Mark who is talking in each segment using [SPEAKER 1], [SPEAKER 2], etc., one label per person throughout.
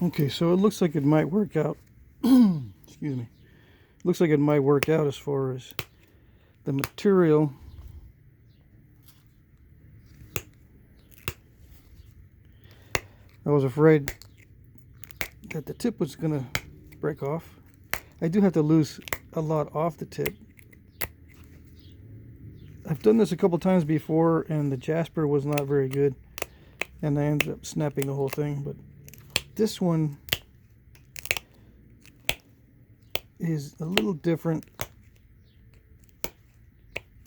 [SPEAKER 1] Okay, so it looks like it might work out. Excuse me. Looks like it might work out as far as the material. I was afraid that the tip was going to break off. I do have to lose a lot off the tip. I've done this a couple times before and the jasper was not very good and I ended up snapping the whole thing, but this one is a little different.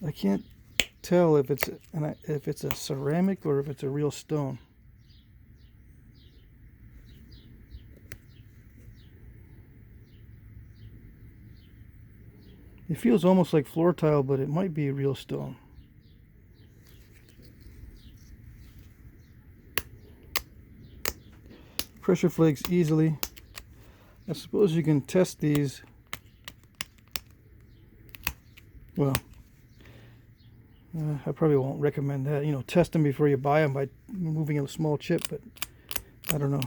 [SPEAKER 1] I can't tell if it's a ceramic or if it's a real stone. It feels almost like floor tile, but it might be real stone. Pressure flakes easily. I suppose you can test these. Well, I probably won't recommend that. You know, test them before you buy them by moving a small chip, but I don't know.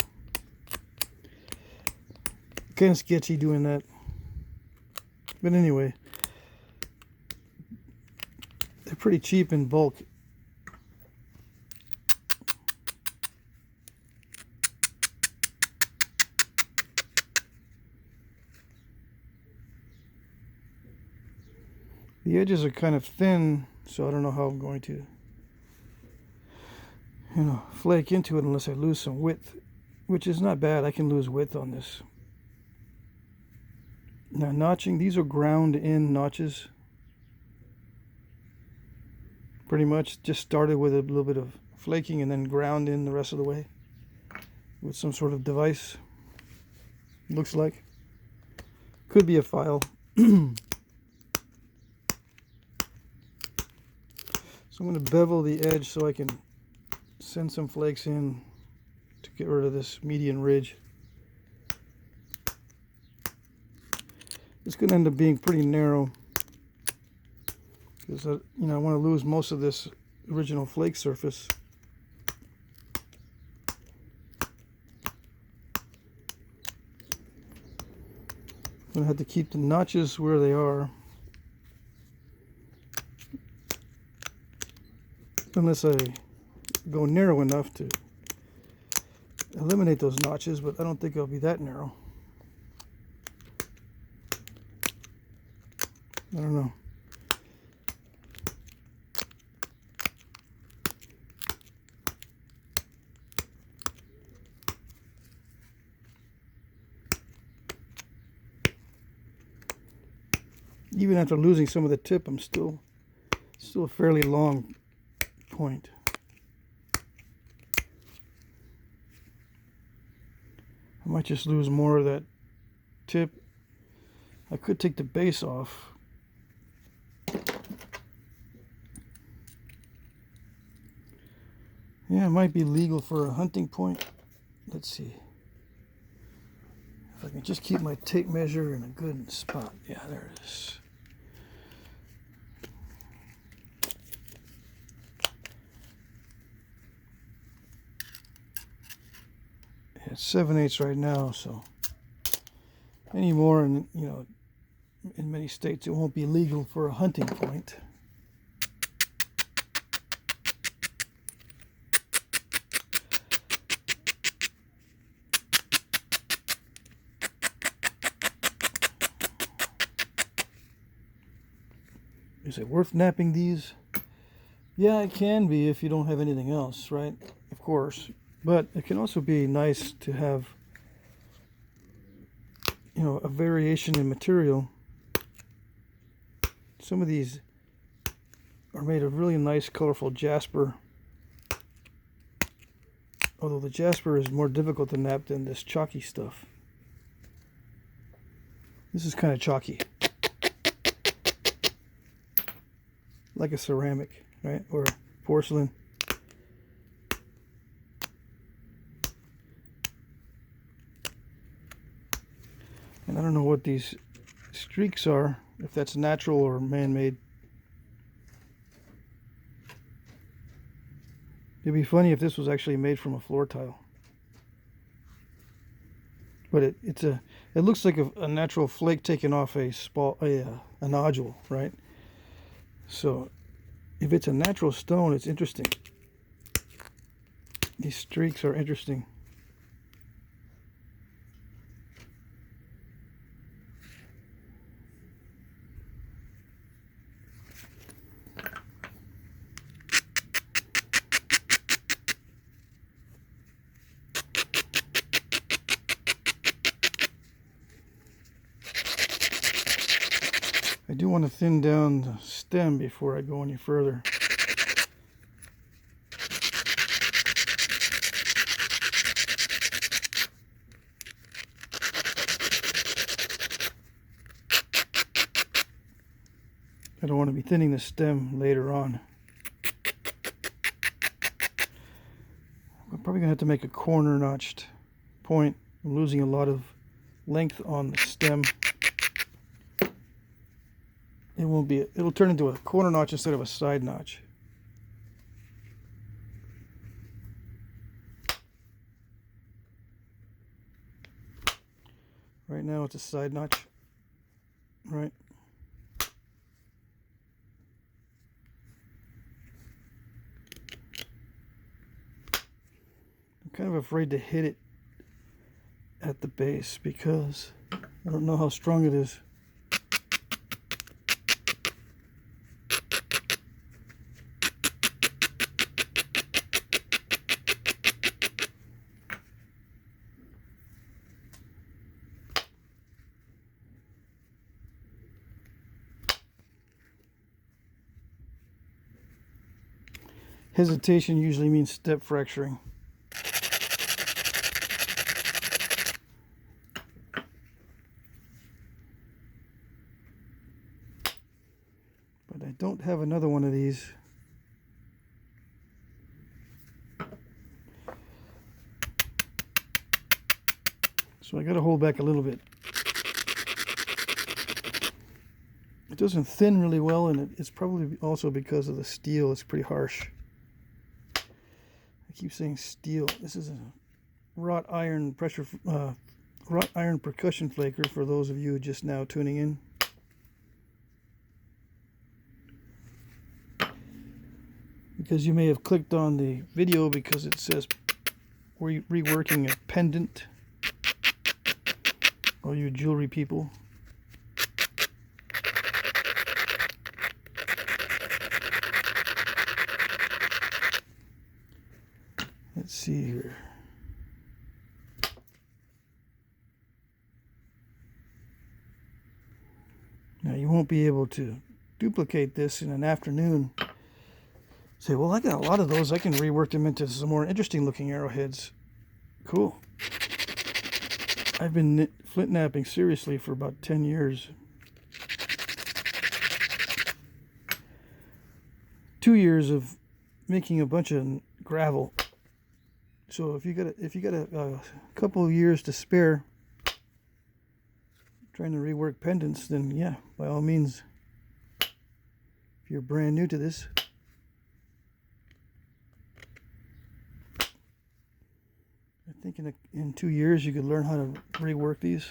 [SPEAKER 1] Kind of sketchy doing that. But anyway, they're pretty cheap in bulk. The edges are kind of thin, so I don't know how I'm going to, flake into it unless I lose some width, which is not bad. I can lose width on this. Now notching, these are ground in notches. Pretty much just started with a little bit of flaking and then ground in the rest of the way with some sort of device. Looks like. Could be a file. So I'm going to bevel the edge so I can send some flakes in to get rid of this median ridge. It's going to end up being pretty narrow because I want to lose most of this original flake surface. I'm going to have to keep the notches where they are, unless I go narrow enough to eliminate those notches, but I don't think I'll be that narrow. I don't know. Even after losing some of the tip, I'm still a fairly long point. I might just lose more of that tip. I could take the base off. Yeah, it might be legal for a hunting point. Let's see. If I can just keep my tape measure in a good spot. Yeah, there it is. It's 7/8 right now, so any more, in in many states it won't be legal for a hunting point. Is it worth knapping these? Yeah, it can be if you don't have anything else, right? Of course. But it can also be nice to have, a variation in material. Some of these are made of really nice, colorful jasper. Although the jasper is more difficult to knap than this chalky stuff. This is kind of chalky. Like a ceramic, right? Or porcelain. And I don't know what these streaks are, if that's natural or man-made. It'd be funny if this was actually made from a floor tile. but it looks like a natural flake taken off a nodule, right? So if it's a natural stone, it's interesting. These streaks are interesting. I do want to thin down the stem before I go any further. I don't want to be thinning the stem later on. I'm probably going to have to make a corner notched point. I'm losing a lot of length on the stem. It'll turn into a corner notch instead of a side notch. Right now it's a side notch, right? I'm kind of afraid to hit it at the base because I don't know how strong it is. Hesitation usually means step fracturing. But I don't have another one of these. So I got to hold back a little bit. It doesn't thin really well, and it's probably also because of the steel. It's pretty harsh. I keep saying steel. This is a wrought iron percussion flaker for those of you just now tuning in. Because you may have clicked on the video because it says we're reworking a pendant. All you jewelry people. Let's see here. Now you won't be able to duplicate this in an afternoon. Say, well, I got a lot of those. I can rework them into some more interesting looking arrowheads. Cool. I've been Flintknapping seriously for about 10 years. 2 years of making a bunch of gravel. So if you got a couple of years to spare trying to rework pendants, then yeah, by all means, if you're brand new to this, I think in 2 years you could learn how to rework these.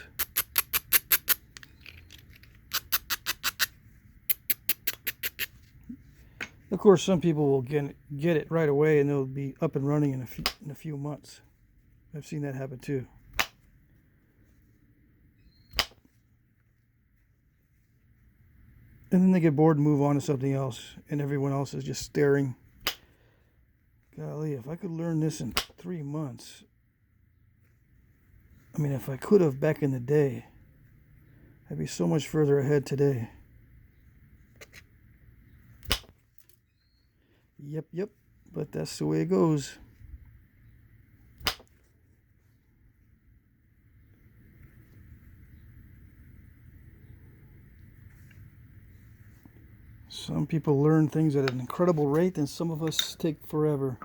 [SPEAKER 1] Of course, some people will get it right away and they'll be up and running in a few months. I've seen that happen too. And then they get bored and move on to something else, and everyone else is just staring. Golly, if I could learn this in 3 months. I mean, if I could have back in the day, I'd be so much further ahead today. Yep, but that's the way it goes. Some people learn things at an incredible rate, and some of us take forever.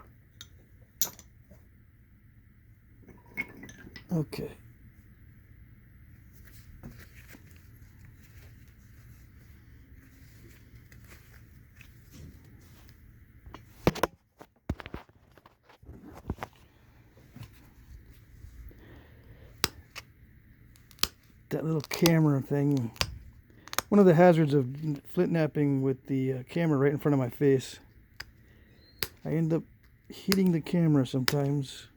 [SPEAKER 1] Okay. that little camera thing. One of the hazards of flint knapping with the camera right in front of my face, I end up hitting the camera sometimes.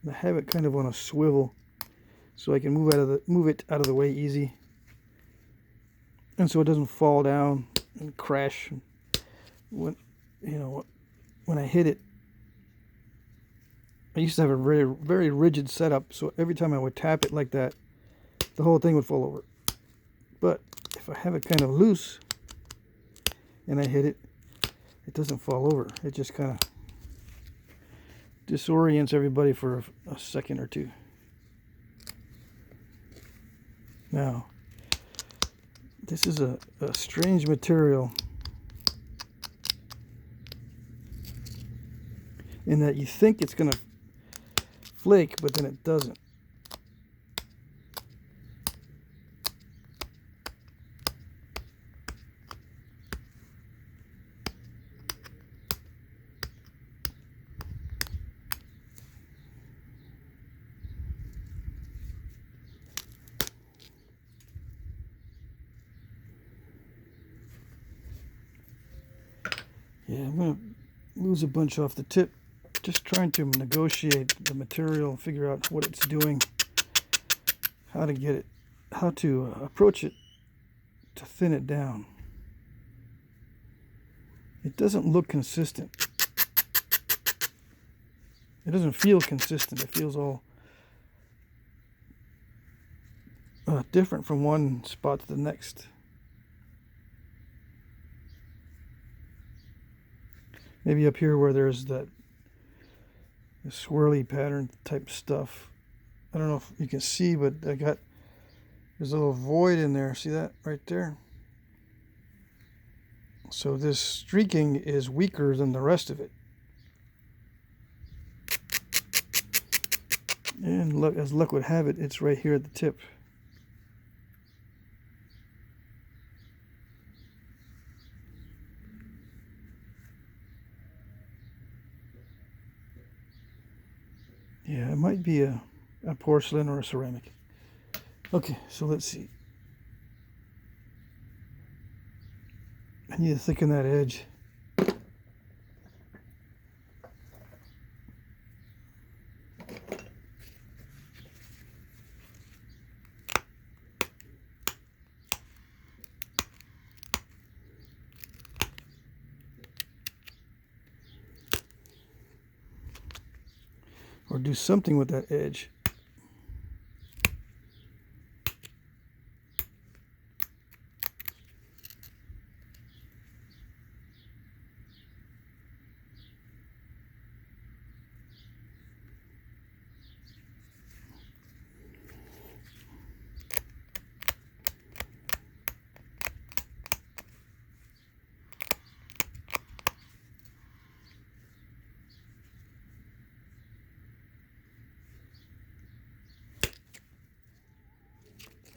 [SPEAKER 1] I have it kind of on a swivel so I can move it out of the way easy, and so it doesn't fall down and crash when when I hit it. I used to have a very, very rigid setup, so every time I would tap it like that, the whole thing would fall over. But if I have it kind of loose and I hit it, it doesn't fall over. It just kind of disorients everybody for a second or two. Now, this is a strange material in that you think it's going to flake, but then it doesn't. Yeah, I'm going to lose a bunch off the tip. Just trying to negotiate the material, figure out what it's doing, how to get it, how to approach it to thin it down. It doesn't look consistent. It doesn't feel consistent. It feels all different from one spot to the next. Maybe up here where there's that swirly pattern type stuff. I don't know if you can see, but there's a little void in there. See that right there? So this streaking is weaker than the rest of it. And look, as luck would have it, it's right here at the tip. Yeah, it might be a porcelain or a ceramic. Okay, so let's see. I need to thicken that edge. Or do something with that edge.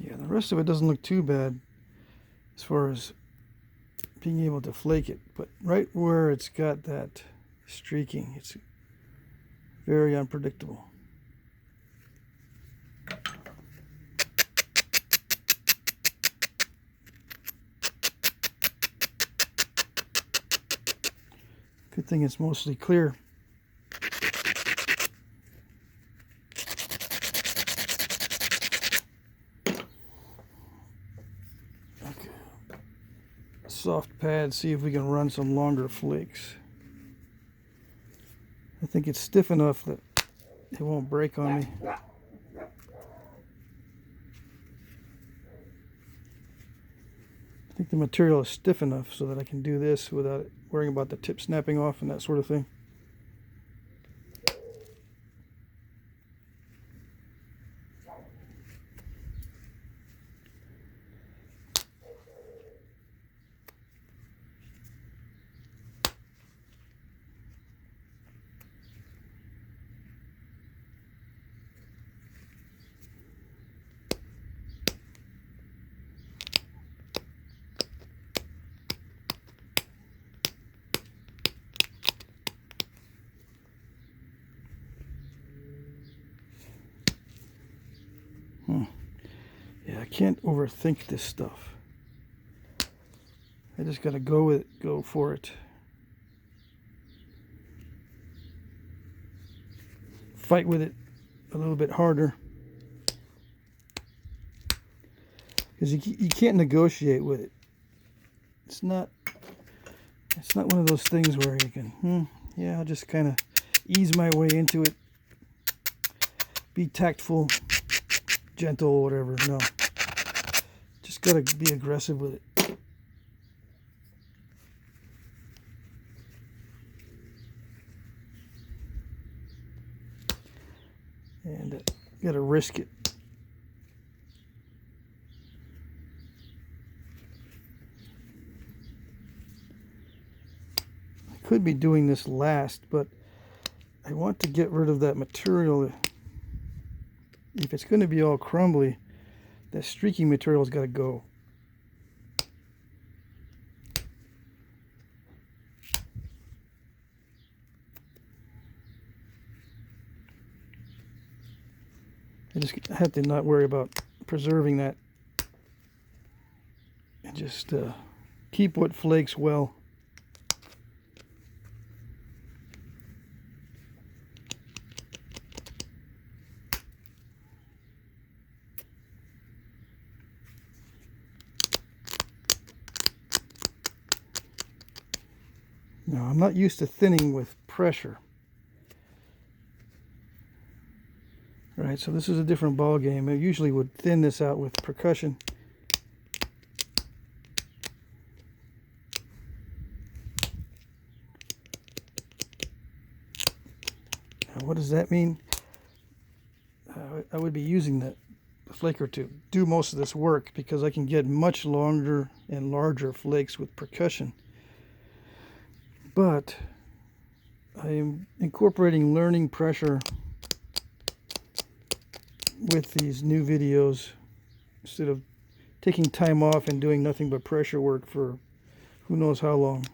[SPEAKER 1] Yeah, the rest of it doesn't look too bad as far as being able to flake it, but right where it's got that streaking, it's very unpredictable. Good thing it's mostly clear. Soft pad, see if we can run some longer flakes. I think it's stiff enough that it won't break on me. I think the material is stiff enough so that I can do this without worrying about the tip snapping off and that sort of thing. can't overthink this stuff. I just gotta go with it, go for it. Fight with it a little bit harder. Because you can't negotiate with it. It's not one of those things where you can, yeah, I'll just kind of ease my way into it. Be tactful, gentle, whatever. No. Just gotta be aggressive with it. And gotta risk it. I could be doing this last, but I want to get rid of that material. If it's going to be all crumbly, that streaky material's got to go. I have to not worry about preserving that, and just keep what flakes well. Now, I'm not used to thinning with pressure. Right, so this is a different ball game. I usually would thin this out with percussion. Now, what does that mean? I would be using the flaker to do most of this work because I can get much longer and larger flakes with percussion. But I am incorporating learning pressure with these new videos instead of taking time off and doing nothing but pressure work for who knows how long.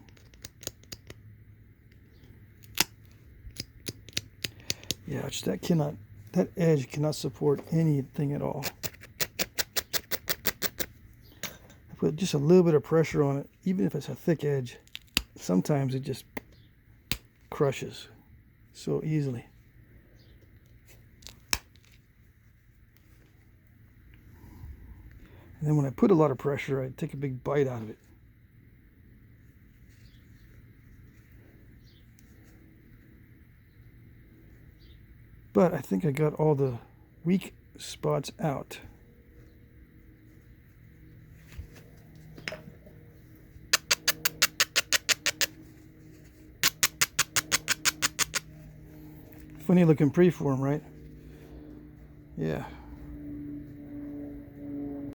[SPEAKER 1] Yeah, that edge cannot support anything at all. I put just a little bit of pressure on it, even if it's a thick edge. Sometimes it just crushes so easily. And then when I put a lot of pressure, I take a big bite out of it. But I think I got all the weak spots out. Funny looking preform, right? Yeah.